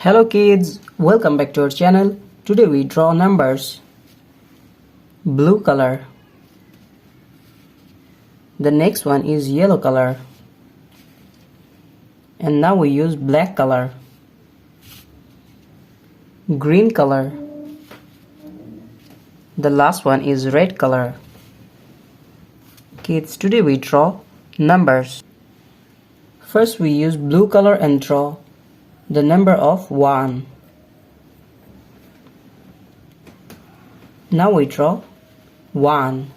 Hello kids, welcome back to our channel. Today we draw numbers. Blue color. The next one is yellow color. And now we use black color. Green color. The last one is red color. Kids, today we draw numbers. First we use blue color and draw the number of 1. Now we draw 1.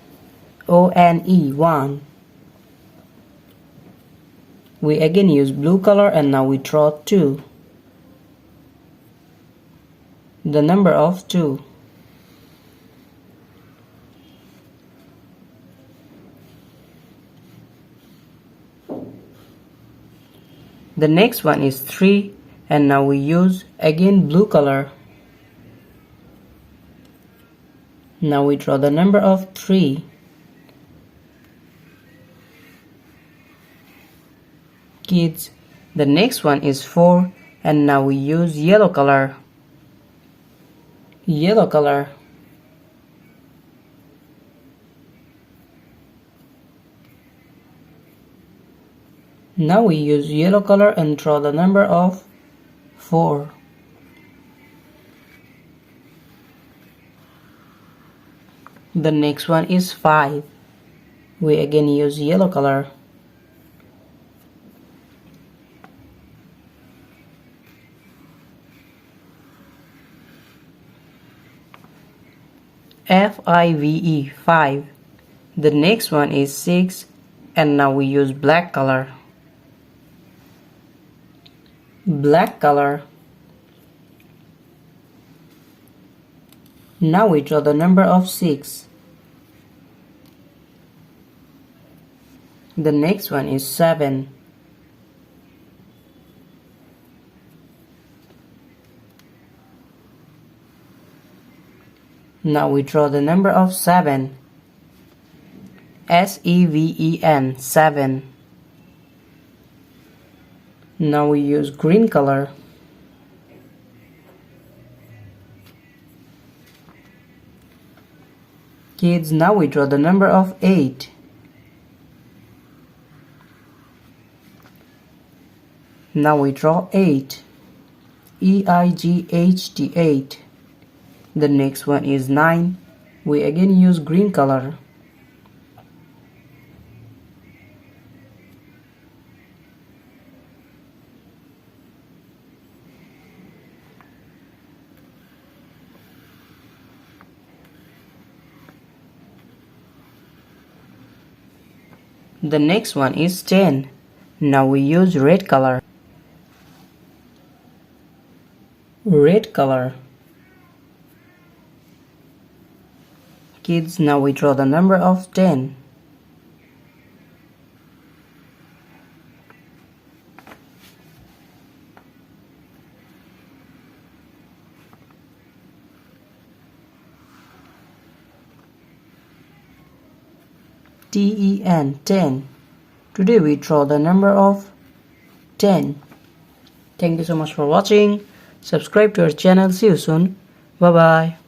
O-N-E, 1. We again use blue color and now we draw 2. The number of 2. The next one is 3. And now we use again blue color. Now we draw the number of 3. Kids, the next one is 4 and now we use yellow color. Yellow color. Now we use yellow color and draw the number of 4. The next one is 5. We again use yellow color. F-I-V-E, 5. The next one is 6 and now we use black color. Black color. Now we draw the number of 6. The next one is 7. Now we draw the number of 7. S-E-V-E-N, 7. Now we use green color. Kids, now we draw the number of 8. Now we draw 8. E-I-G-H-T, 8. The next one is 9. We again use green color. The next one is 10. Now we use red color. Red color. Kids, now we draw the number of 10. T-E-N, 10. Today we draw the number of 10. Thank you so much for watching. Subscribe to our channel. See you soon. Bye bye.